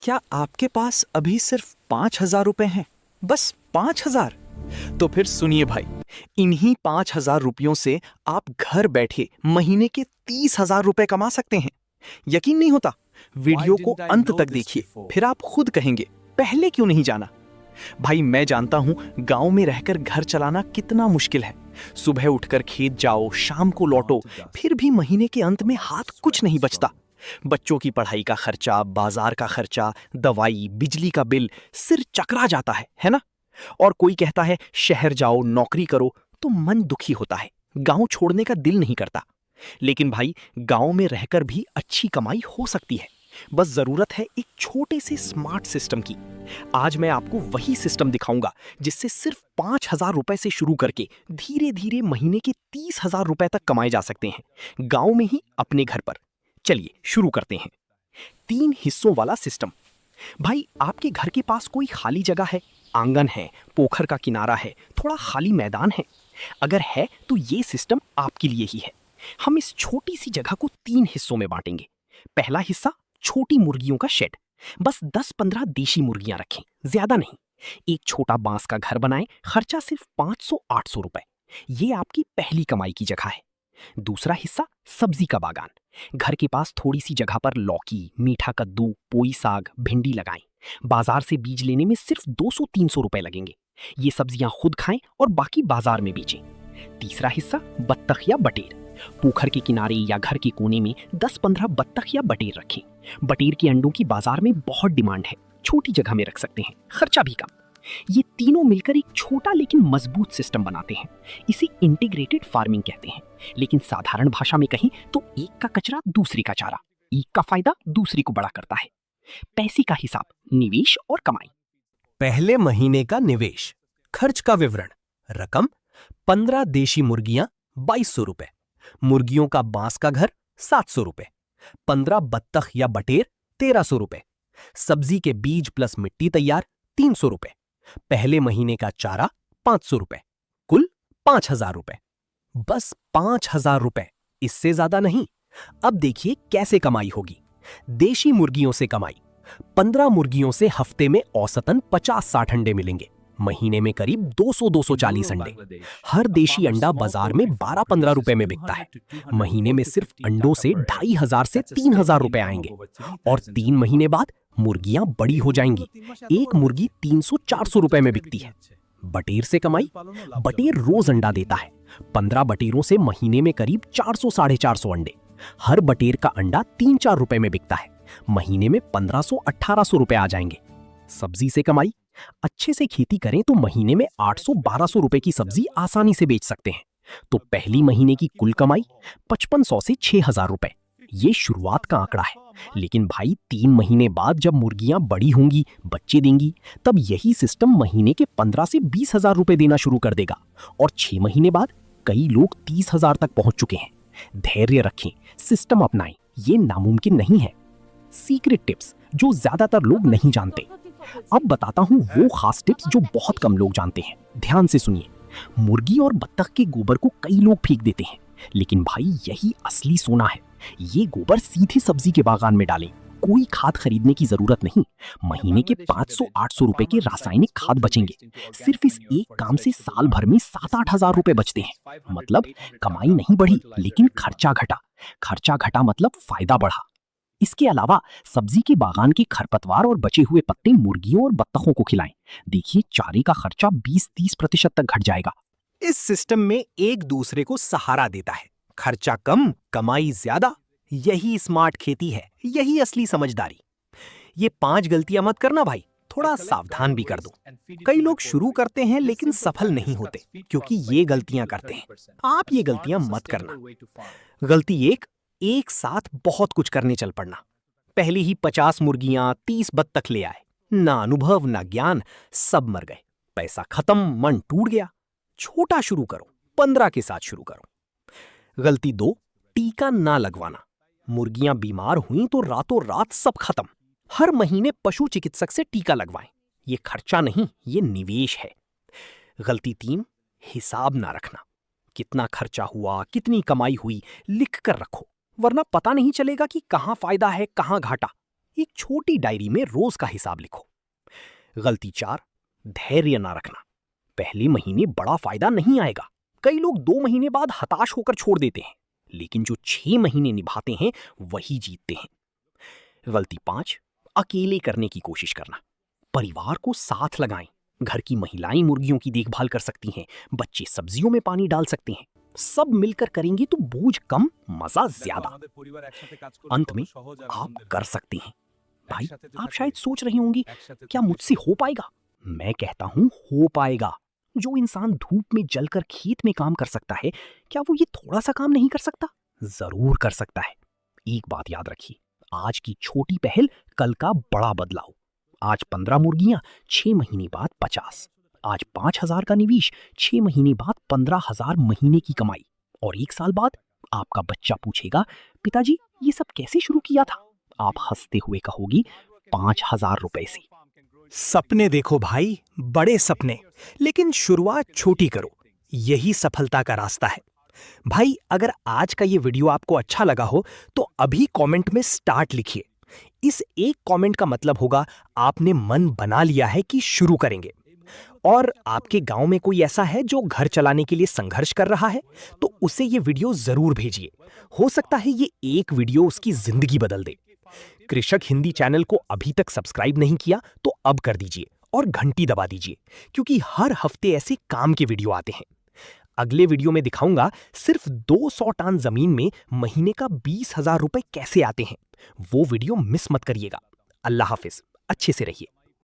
क्या आपके पास अभी सिर्फ 5,000 रुपए हैं? बस 5,000? तो फिर सुनिए भाई, इन्हीं 5,000 रुपयों से आप घर बैठे महीने के 30,000 रुपए कमा सकते हैं। यकीन नहीं होता? वीडियो को अंत तक देखिए, फिर आप खुद कहेंगे पहले क्यों नहीं जाना। भाई मैं जानता हूं गांव में रहकर घर चलाना कितना मुश्किल है। सुबह उठकर खेत जाओ, शाम को लौटो, फिर भी महीने के अंत में हाथ कुछ नहीं बचता। बच्चों की पढ़ाई का खर्चा, बाजार का खर्चा, दवाई, बिजली का बिल, सिर चकरा जाता है ना? और कोई कहता है शहर जाओ, नौकरी करो, तो मन दुखी होता है, गांव छोड़ने का दिल नहीं करता। लेकिन भाई, गांव में रहकर भी अच्छी कमाई हो सकती है। बस जरूरत है एक छोटे से स्मार्ट सिस्टम की। आज मैं आपको वही सिस्टम दिखाऊंगा जिससे सिर्फ 5,000 रुपए से शुरू करके धीरे धीरे महीने के 30,000 रुपए तक कमाए जा सकते हैं, गांव में ही अपने घर पर। चलिए शुरू करते हैं। 3 हिस्सों वाला सिस्टम। भाई आपके घर के पास कोई खाली जगह है, आंगन है, पोखर का किनारा है, थोड़ा खाली मैदान है? अगर है तो ये सिस्टम आपके लिए ही है। हम इस छोटी सी जगह को 3 हिस्सों में बांटेंगे। पहला हिस्सा छोटी मुर्गियों का शेड। बस 10-15 देशी मुर्गियां रखें, ज्यादा नहीं। एक छोटा बांस का घर बनाएं, खर्चा सिर्फ 500-800 रुपए। ये आपकी पहली कमाई की जगह है। दूसरा हिस्सा सब्जी का बागान। घर के पास थोड़ी सी जगह पर लौकी, मीठा कद्दू, पोई साग, भिंडी लगाएं। बाजार से बीज लेने में सिर्फ 200-300 रुपए लगेंगे। ये सब्जियां खुद खाएं और बाकी बाजार में बेचें। तीसरा हिस्सा बत्तख या बटेर। पोखर के किनारे या घर के कोने में 10-15 बत्तख या बटेर रखें। बटेर के अंडों की बाजार में बहुत डिमांड है, छोटी जगह में रख सकते हैं, खर्चा भी कम। ये तीनों मिलकर एक छोटा लेकिन मजबूत सिस्टम बनाते हैं। इसे इंटीग्रेटेड फार्मिंग कहते हैं। लेकिन साधारण भाषा में कहें तो एक का कचरा दूसरे का चारा, एक का फायदा दूसरे को बड़ा करता है। पैसे का हिसाब, निवेश और कमाई। पहले महीने का निवेश, खर्च का विवरण। रकम 15 देशी मुर्गियां 2,200 रुपए, मुर्गियों का बांस का घर 700 रुपए, 15 बत्तख या बटेर 1,300 रुपए, सब्जी के बीज प्लस मिट्टी तैयार 300 रुपए, पहले महीने का चारा 500 रुपए, कुल 5,000 रुपए। बस 5,000 रुपए, इससे ज्यादा नहीं। अब देखिए कैसे कमाई होगी। देशी मुर्गियों से कमाई। 15 मुर्गियों से हफ्ते में औसतन 50-60 अंडे मिलेंगे, महीने में करीब 200-240 अंडे। हर देशी अंडा बाजार में 12-15 रुपए में बिकता है। महीने में सिर्फ अंडों से 2,500 से 3,000 रुपए आएंगे। और 3 महीने बाद मुर्गियां बड़ी हो जाएंगी। एक मुर्गी 300-400 रुपए में बिकती है। बटेर से कमाई। बटेर रोज अंडा देता है। 15 बटेरों से महीने में करीब 400-450 अंडे। हर बटेर का अंडा 3-4 रुपए में बिकता है। महीने में 1,500-1,800 रुपए आ जाएंगे। सब्जी से कमाई। अच्छे से खेती करें तो महीने में 800-1,200 रुपए की सब्जी आसानी से बेच सकते हैं। तो पहली महीने की कुल कमाई 5,500 से 6,000 रुपए। ये शुरुआत का आंकड़ा है। लेकिन भाई 3 महीने बाद जब मुर्गियां बड़ी होंगी, बच्चे देंगी, तब यही सिस्टम महीने के 15 से 20,000 रुपए देना शुरू कर देगा। और 6 महीने बाद कई लोग 30,000 तक पहुंच चुके हैं। धैर्य रखें, सिस्टम अपनाएं, ये नामुमकिन नहीं है। सीक्रेट टिप्स जो ज्यादातर लोग नहीं जानते। अब बताता हूं वो खास टिप्स जो बहुत कम लोग जानते हैं। ध्यान से सुनिए। मुर्गी और बत्तख के गोबर को कई लोग फेंक देते हैं, लेकिन भाई यही असली सोना है। ये गोबर सीधे सब्जी के बागान में डालें। कोई खाद खरीदने की जरूरत नहीं। महीने के 500-800 रुपए के रासायनिक खाद बचेंगे। सिर्फ इस एक काम से साल भर में 7-8 हजार रुपए बचते हैं। मतलब कमाई नहीं बढ़ी, लेकिन खर्चा घटा। खर्चा घटा मतलब फायदा बढ़ा। इसके अलावा सब्जी के बागान के खरपतवार और बचे हुए पत्ते मुर्गियों और बत्तखों को खिलाएं। देखिए चारे का खर्चा 20-30% तक घट जाएगा। इस सिस्टम में एक दूसरे को सहारा देता है। खर्चा कम, कमाई ज्यादा। यही स्मार्ट खेती है, यही असली समझदारी। ये 5 गलतियां मत करना भाई, थोड़ा सावधान भी कर दो। कई लोग शुरू करते हैं लेकिन सफल नहीं होते क्योंकि ये गलतियां करते हैं। आप ये गलतियां मत करना। गलती एक साथ बहुत कुछ करने चल पड़ना। पहले ही 50 मुर्गियां, 30 बत्तख ले आए। ना अनुभव ना ज्ञान, सब मर गए। पैसा खत्म, मन टूट गया। छोटा शुरू करो, 15 के साथ शुरू करो। गलती 2, टीका ना लगवाना। मुर्गियां बीमार हुई तो रातों रात सब खत्म। हर महीने पशु चिकित्सक से टीका लगवाएं। ये खर्चा नहीं, ये निवेश है। गलती 3, हिसाब ना रखना। कितना खर्चा हुआ, कितनी कमाई हुई, लिख कर रखो, वरना पता नहीं चलेगा कि कहां फायदा है, कहां घाटा। एक छोटी डायरी में रोज का हिसाब लिखो। गलती 4, धैर्य ना रखना। पहले महीने बड़ा फायदा नहीं आएगा। कई लोग 2 महीने बाद हताश होकर छोड़ देते हैं, लेकिन जो 6 महीने निभाते हैं वही जीतते हैं। गलती 5, अकेले करने की कोशिश करना। परिवार को साथ लगाएं। घर की महिलाएं मुर्गियों की देखभाल कर सकती हैं, बच्चे सब्जियों में पानी डाल सकते हैं। सब मिलकर करेंगे तो बोझ कम, मजा ज्यादा। अंत में आप कर सकते हैं। भाई, आप शायद सोच रही होंगी, क्या मुझसे हो पाएगा? मैं कहता हूं, हो पाएगा। जो इंसान धूप में जलकर खेत में काम कर सकता है, क्या वो ये थोड़ा सा काम नहीं कर सकता? जरूर कर सकता है। एक बात याद रखिए, आज की छोटी पहल कल का बड़ा बदलाव। आज 15 मुर्गियां, 6 महीने बाद 50। आज 5,000 का निवेश, 6 महीने बाद 15,000 महीने की कमाई। और 1 साल बाद आपका बच्चा पूछेगा, पिताजी ये सब कैसे शुरू किया था? आप हंसते हुए कहोगी, 5,000 रुपए से। सपने देखो भाई, बड़े सपने, लेकिन शुरुआत छोटी करो। यही सफलता का रास्ता है। भाई, अगर आज का ये वीडियो आपको अच्छा लगा हो तो अभी कमेंट में स्टार्ट लिखिए। इस एक कमेंट का मतलब होगा आपने मन बना लिया है कि शुरू करेंगे। और आपके गांव में कोई ऐसा है जो घर चलाने के लिए संघर्ष कर रहा है, तो उसे ये वीडियो जरूर भेजिए। हो सकता है ये एक वीडियो उसकी जिंदगी बदल दे। कृषक हिंदी चैनल को अभी तक सब्सक्राइब नहीं किया तो अब कर दीजिए और घंटी दबा दीजिए, क्योंकि हर हफ्ते ऐसे काम के वीडियो आते हैं। अगले वीडियो में दिखाऊंगा सिर्फ 200 टन जमीन में महीने का 20,000 रुपए कैसे आते हैं। वो वीडियो मिस मत करिएगा। अल्लाह हाफिज, अच्छे से रहिए।